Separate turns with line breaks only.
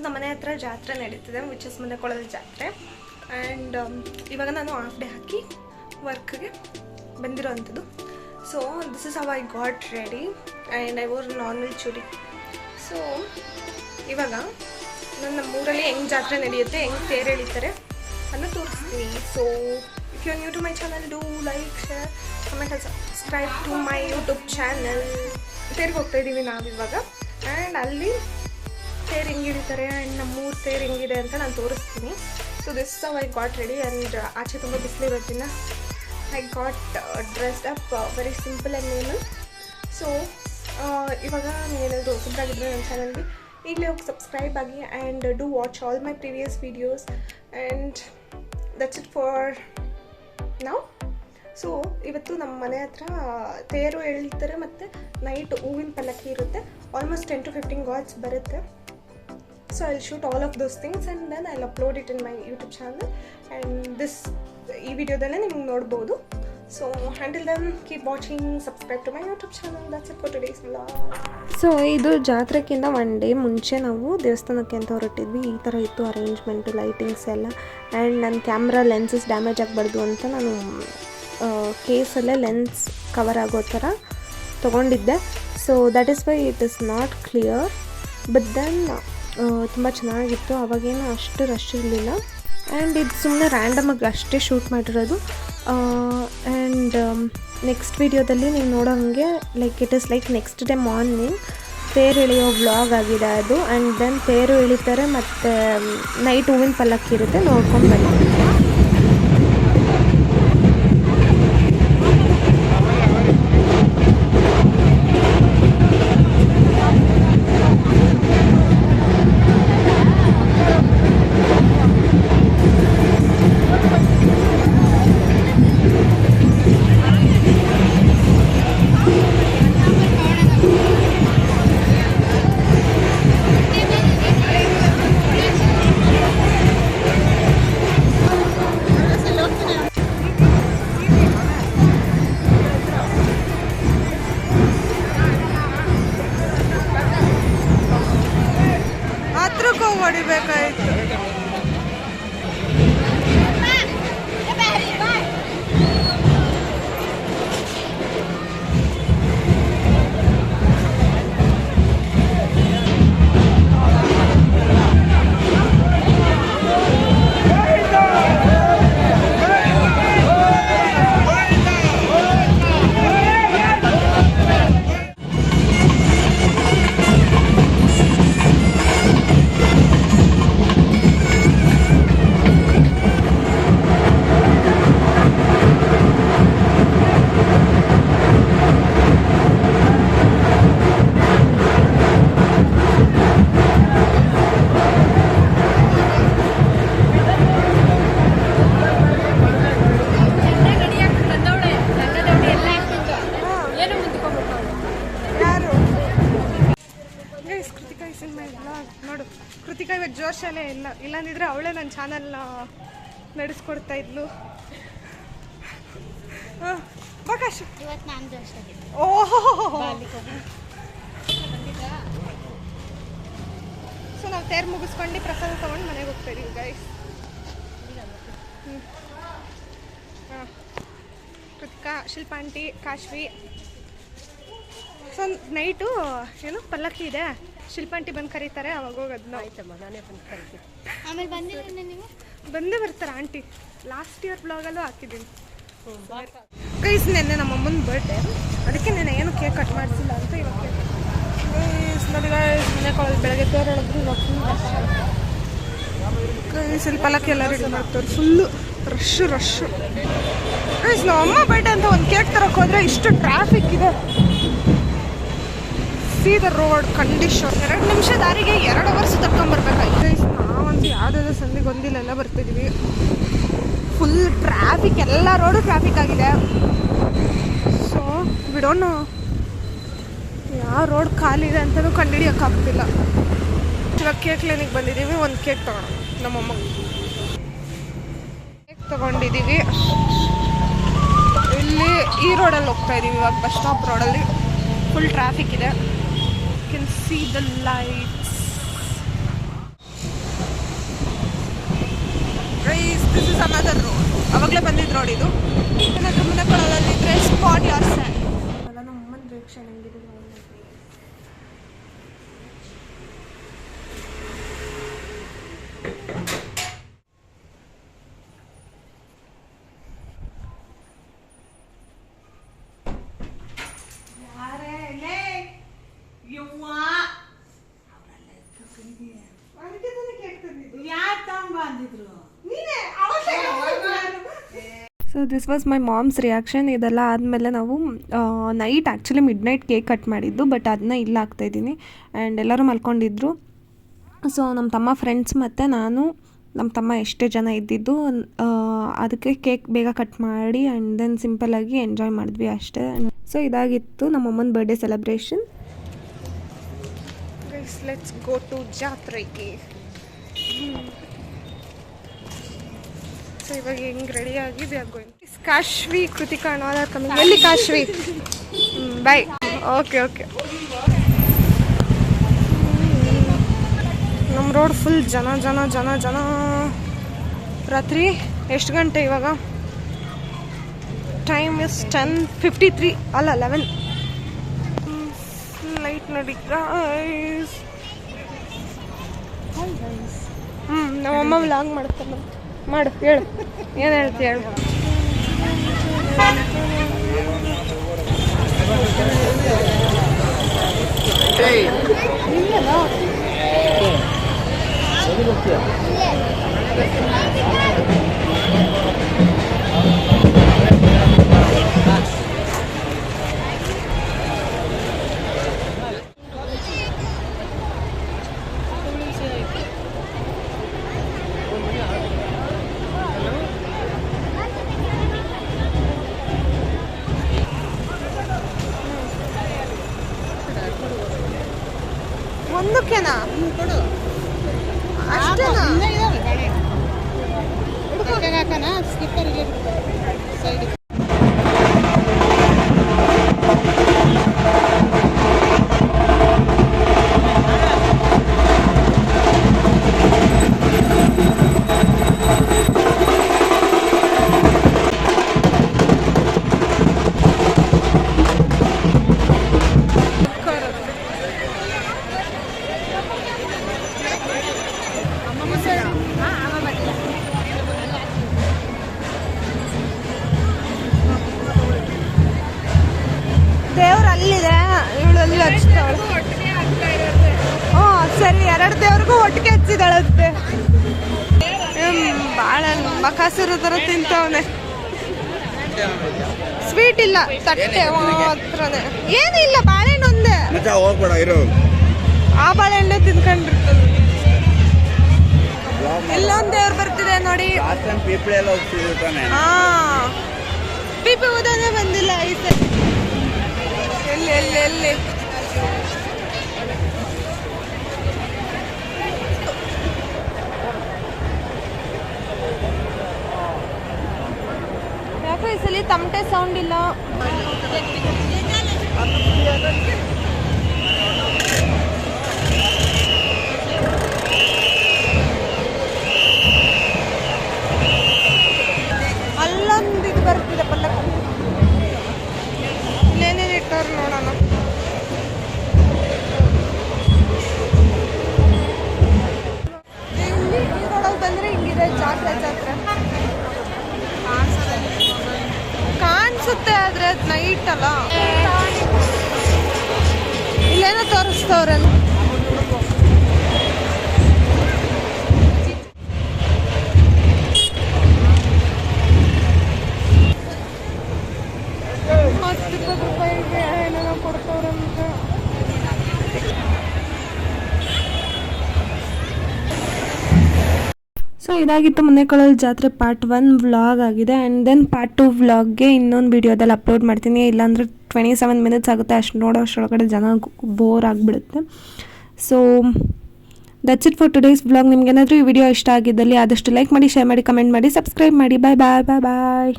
ನಮ್ಮ ಮನೆ ಹತ್ರ ಜಾತ್ರೆ ನಡೀತಿದೆ, ವಿಚ್ ಇಸ್ ಮನೆಕೊಳದ ಜಾತ್ರೆ. ಆ್ಯಂಡ್ ಇವಾಗ ನಾನು ಹಾಫ್ ಡೇ ಹಾಕಿ ವರ್ಕ್ಗೆ ಬಂದಿರೋ ಅಂಥದ್ದು. So this is how I got ready and I wore normal chudi. So ಇವಾಗ ನನ್ನ ಊರಲ್ಲಿ ಹೆಂಗೆ ಜಾತ್ರೆ ನಡೆಯುತ್ತೆ, ಹೆಂಗೆ ತೇರು ಎಳಿತಾರೆ ಅನ್ನೋ ತೋರಿಸ್ತೀನಿ. So if you are new to my channel, do like, share, comment and subscribe to my YouTube channel. ತೇರಿಗೆ ಹೋಗ್ತಾ ಇದ್ದೀವಿ ನಾವಿವಾಗ. ಆ್ಯಂಡ್ ಅಲ್ಲಿ ತೇರು ಹೆಂಗಿಡಿತಾರೆ ಆ್ಯಂಡ್ ನಮ್ಮೂರು ತೇರು ಹೆಂಗಿದೆ ಅಂತ ನಾನು ತೋರಿಸ್ತೀನಿ. So this how I got ready. And ಆಚೆ ತುಂಬ ಬಿಸಿಲಿರೋದ್ರಿಂದ I got dressed up very simple and normal. So ಇವಾಗ ನೀವೇನಾದರೂ ಹೊಸಬ್ರಾಗಿದ್ದರೆ ನನ್ನ ಚಾನಲ್ಗೆ ಈಗಲೇ ಹೋಗಿ ಸಬ್ಸ್ಕ್ರೈಬ್ ಆಗಿ and do watch all my previous videos. And that's it for ನಾವು. ಸೊ ಇವತ್ತು ನಮ್ಮ ಮನೆ ಹತ್ರ ತೇರು ಎಳಿತಾರೆ ಮತ್ತು ನೈಟ್ ಹೂವಿನ ಪಲ್ಲಕ್ಕಿ ಇರುತ್ತೆ. ಆಲ್ಮೋಸ್ಟ್ 10 to 15 ಗಾಡ್ಸ್ ಬರುತ್ತೆ. So I will shoot all of those things and then I will upload it in my YouTube channel. And ಈ ವಿಡಿಯೋದಲ್ಲೇ ನಿಮ್ಗೆ ನೋಡ್ಬೋದು. So handle then keep watching, subscribe to my YouTube channel. That's it for today's vlog. So ಇದು ಜಾತ್ರೆಗಿಂತ 1 day ಮುಂಚೆ ನಾವು ದೇವಸ್ಥಾನಕ್ಕೆ ಅಂತ ಹೊರಟಿದ್ವಿ. ಈ ಥರ ಇತ್ತು ಅರೇಂಜ್ಮೆಂಟು, ಲೈಟಿಂಗ್ಸ್ ಎಲ್ಲ. ಆ್ಯಂಡ್ ನನ್ನ ಕ್ಯಾಮ್ರಾ ಲೆನ್ಸಸ್ ಡ್ಯಾಮೇಜ್ ಆಗಬಾರ್ದು ಅಂತ ನಾನು ಕೇಸಲ್ಲೇ ಲೆನ್ಸ್ ಕವರ್ ಆಗೋ ಥರ ತೊಗೊಂಡಿದ್ದೆ. So that is why it is not clear. But then ತುಂಬ ಚೆನ್ನಾಗಿತ್ತು. ಅವಾಗೇನು ಅಷ್ಟು ರಶ್ ಇರಲಿಲ್ಲ. ಆ್ಯಂಡ್ ಇದು ಸುಮ್ಮನೆ ರ್ಯಾಂಡಮಾಗಿ ಅಷ್ಟೇ ಶೂಟ್ ಮಾಡಿರೋದು. ಆ್ಯಂಡ್ ನೆಕ್ಸ್ಟ್ ವೀಡಿಯೋದಲ್ಲಿ ನೀವು ನೋಡೋ ಹಾಗೆ like it is like next day morning ತೇರು ಎಳೆಯೋ ಬ್ಲಾಗ್ ಆಗಿದೆ ಅದು. ಆ್ಯಂಡ್ ದೆನ್ ತೇರು ಎಳಿತಾರೆ ಮತ್ತು ನೈಟ್ ಹೂವಿನ ಪಲ್ಲಕ್ಕಿ ಇರುತ್ತೆ, ನೋಡ್ಕೊಂಡು ಬನ್ನಿ. ಹೊಡಿಬೇಕಾಯ್ತು. ನೋಡು, ಕೃತಿಕಾ ಇವಾಗ ಜೋಶಲ್ಲೇ ಇಲ್ಲ, ಇಲ್ಲಾಂದಿದ್ರೆ ಅವಳೇ ನನ್ನ ಚಾನಲ್ನ ನಡೆಸ್ಕೊಡ್ತಾ ಇದ್ಲು. ಪ್ರಕಾಶ್ ಓಹೋ. ಸೊ ನಾವು ತೇರು ಮುಗಿಸ್ಕೊಂಡು ಪ್ರಸಾದ ತೊಗೊಂಡು ಮನೆಗೆ ಹೋಗ್ತಾ ಇದೀವಿ guys. Krithika, ಶಿಲ್ಪಾಂಟಿ, Kashvi. So night ಏನು ಪಲ್ಲಕ್ಕಿ ಇದೆ, ಶಿಲ್ಪಾಂಟಿ ಬಂದು ಕರೀತಾರೆ, ಅವಾಗ ಹೋಗೋದು ನಾವು. ಆಯ್ತಮ್ಮ, ನಾನೇ ಬಂದು ಕರಿತೀನಿ. ಆಮೇಲೆ ಬಂದಿಲ್ಲ, ನೀವು ಬಂದೇ ಬರ್ತಾರೆ ಆಂಟಿ. ಲಾಸ್ಟ್ ಇಯರ್ ಬ್ಲಾಗಲ್ಲೂ ಹಾಕಿದ್ದೀನಿ ಗೈಸ್. ನೆನ್ನೆ ನಮ್ಮಮ್ಮನ ಬರ್ಡೇ, ಅದಕ್ಕೆ ನೆನೆ ಏನು ಕೇಕ್ ಕಟ್ ಮಾಡಿಸಿಲ್ಲ ಅಂತ ಇವಾಗ ಗೈಸ್. ನೋಡಿ ಗೈಸ್, ಮನೆಕೊಳಲ್ಲಿ ಬೆಳಗ್ಗೆ ತೇರು ಹೇಳಿದ್ರು. ಗೈಸ್ ಇಲ್ಲಿ ಪಲ್ಲಕ್ಕಿ ಎಲ್ಲ ರೆಡಿ ಮಾಡ್ತಾರೆ. Full rush guys. ನಮ್ಮಮ್ಮ ಬರ್ಡೇ ಅಂತ ಒಂದು ಕೇಕ್ ತರಕ್ಕೆ ಹೋದರೆ ಇಷ್ಟು ಟ್ರಾಫಿಕ್ ಇದೆ. ದ ರೋಡ್ ಕಂಡೀಷನ್ 2 ನಿಮಿಷ ದಾರಿಗೆ 2 ಅವರ್ಸ್ ತರ್ಕೊಂಬರ್ಬೇಕಾಯ್ತು ಗೈಸ್. ನಾವಂತೂ ಯಾವುದಾದ್ರೂ ಸಂದಿಗೆ ಗೊಂದಿಲೆಲ್ಲ ಬರ್ತಿದ್ವಿ. ಫುಲ್ ಟ್ರಾಫಿಕ್, ಎಲ್ಲ ರೋಡು ಟ್ರಾಫಿಕ್ ಆಗಿದೆ. ಸೊ ಬಿಡೋಣ, ಯಾವ ರೋಡ್ ಖಾಲಿ ಇದೆ ಅಂತಲೂ ಕಂಡುಹಿಡಿಯೋಕ್ಕಾಗ್ತಿಲ್ಲ. ಇವಾಗ ಕೇಕ್ ಕ್ಲಿನಿಕ್ ಬಂದಿದ್ದೀವಿ, ಒಂದು ಕೇಕ್ ತೊಗೊಳೋಣ. ನಮ್ಮಮ್ಮ ಕೇಕ್ ತೊಗೊಂಡಿದ್ದೀವಿ. ಇಲ್ಲಿ ಈ ರೋಡಲ್ಲಿ ಹೋಗ್ತಾ ಇದ್ದೀವಿ ಇವಾಗ, ಬಸ್ ಸ್ಟಾಪ್ ರೋಡಲ್ಲಿ. ಫುಲ್ ಟ್ರಾಫಿಕ್ ಇದೆ. Can see the lights. Guys this is another road. ಅವಾಗಲೇ ಬಂದಿದ್ದು ರೋಡ್ ಇದು. ಏನಾದರೂ ಮುನೆಕೊಳ್ಳೋದಿದ್ರೆ ಸ್ಪಾಟ್ ಯೋರ್ ಸೆಲ್ಫ್. ಅಲ್ಲ ನಮ್ಮ ಅಮ್ಮನ ರಿಯಾಕ್ಷನ್ ಹೆಂಗಿದೆ ನೋಡಿ. So this was my moms reaction. ಇದೆಲ್ಲ ಆದಮೇಲೆ ನಾವು night actually mid night cake cut ಮಾಡಿದ್ದು, ಬಟ್ ಅದನ್ನ ಇಲ್ಲ ಆಗ್ತಾಯಿದ್ದೀನಿ. ಆ್ಯಂಡ್ ಎಲ್ಲರೂ ಮಲ್ಕೊಂಡಿದ್ರು. ಸೊ ನಮ್ಮ ತಮ್ಮ ಫ್ರೆಂಡ್ಸ್ ಮತ್ತು ನಾನು, ನಮ್ಮ ತಮ್ಮ ಎಷ್ಟೇ ಜನ ಇದ್ದಿದ್ದು, ಅದಕ್ಕೆ ಕೇಕ್ ಬೇಗ ಕಟ್ ಮಾಡಿ ಆ್ಯಂಡ್ ದೆನ್ ಸಿಂಪಲ್ಲಾಗಿ ಎಂಜಾಯ್ ಮಾಡಿದ್ವಿ ಅಷ್ಟೇ. ಸೊ ಇದಾಗಿತ್ತು ನಮ್ಮಮ್ಮನ birthday celebration. Let's go to ಜಾತ್ರೆಗೆ. ಸೊ ಇವಾಗ ಹೆಂಗೆ ರೆಡಿ ಆಗಿದೆ ಕಾಶ್ವಿ ಕೃತಿಕಾ ಆಧಾರ್ ಕಮಿಂಗ್. ಎಲ್ಲಿ ಕಾಶ್ವಿ? ಬಾಯ್. Okay okay. ನಮ್ಮ ರೋಡ್ ಫುಲ್ ಜನ ಜನ ಜನ ಜನ. ರಾತ್ರಿ ಎಷ್ಟು ಗಂಟೆ ಇವಾಗ? ಟೈಮ್ ಇಸ್ 10:53 ಅಲ್ಲ 11. ಲೈಟ್ ನೋಡಿ ಗೈಸ್. ನಮ್ಮಮ್ಮ ವ್ಲಾಗ್ ಮಾಡ್ತಾನೆ. ಮಾಡು, ಹೇಳು, ಏನು ಹೇಳ್ತಿ ಹೇಳು. ಒಂದಕ್ಕೆನಾ? ಅಷ್ಟೇನಾ? ಸ್ಲಿಪ್ಪರ್ ಇದೆ ಸೈಡ್. ದೇವ್ರು ಅಲ್ಲಿದೆ, ಇವಳು ಅಲ್ಲಿ ಹಚ್ತಾಳೆ. ಸರಿ, 2 ದೇವ್ರಿಗೂ ಒಟ್ಟಿಗೆ ಹಚ್ಚಿದಾಳಂತೆ. ಭಾಳ ಬಕಾಸುರ ಥರ ತಿಂತವನೆ. ಸ್ವೀಟ್ ಇಲ್ಲ, ತಟ್ಟೆ ಹತ್ರನೇ ಏನಿಲ್ಲ, ಬಾಳೆಹಣ್ಣು ಒಂದೇ. ಆ ಬಾಳೆಹಣ್ಣೆ ತಿನ್ಕೊಂಡಿರ್ತದೆ. ಇಲ್ಲೊಂದು ದೇವ್ರು ಬರ್ತಿದೆ ನೋಡಿ. ಪೀಪಿ ಊದನೇ ಬಂದಿಲ್ಲ ಈ ಸರಿ. ಎಲ್ಲಿ ಎಲ್ಲಿ ಎಲ್ಲಿ ಯಾಕೋ ಈ ಸಲ ತಮಟೆ ಸೌಂಡ್ ಇಲ್ಲ. ಅಲ್ಲೊಂದು ಇದು ಬರ್ತಿದೆ ಪಲ್ಲಕ್ಕ. ಇಲ್ಲೇನೇನು ಇಟ್ಟವ್ರು ನೋಡೋಣ. ಇಲ್ಲಿ ನೀರೊಳಗೆ ಬಂದರೆ ಹಿಂಗಿದೆ ಜಾತ್ರೆ. ಕಾಣಿಸುತ್ತೆ, ಆದರೆ ಅದು ನೈಟ್ ಅಲ್ಲ. ಇಲ್ಲೇನೋ ತೋರಿಸ್ತವ್ರೆ. ₹20 ಏನೇನೋ ಕೊಡ್ತವ್ರಂತ. ಸೊ ಇದಾಗಿತ್ತು ಮುನೇಕೊಳಲ್ ಜಾತ್ರೆ ಪಾರ್ಟ್ 1 ವ್ಲಾಗ್ ಆಗಿದೆ. ಆ್ಯಂಡ್ ದೆನ್ ಪಾರ್ಟ್ 2 ವ್ಲಾಗ್ಗೆ ಇನ್ನೊಂದು ವೀಡಿಯೋದಲ್ಲಿ ಅಪ್ಲೋಡ್ ಮಾಡ್ತೀನಿ. ಇಲ್ಲಾಂದರೆ 27 ಮಿನಿಟ್ಸ್ ಆಗುತ್ತೆ. ಅಷ್ಟು ನೋಡೋಷ್ಟರೊಳಗಡೆ ಜನ ಬೋರ್ ಆಗಿಬಿಡುತ್ತೆ. So that's it for today's vlog. ನಿಮ್ಗೇನಾದರೂ ಈ ವಿಡಿಯೋ ಇಷ್ಟ ಆಗಿದ್ದಲ್ಲಿ ಆದಷ್ಟು ಲೈಕ್ ಮಾಡಿ, ಶೇರ್ ಮಾಡಿ, ಕಮೆಂಟ್ ಮಾಡಿ, ಸಬ್ಸ್ಕ್ರೈಬ್ ಮಾಡಿ. ಬಾಯ್ ಬಾಯ್ ಬಾಯ್ ಬಾಯ್.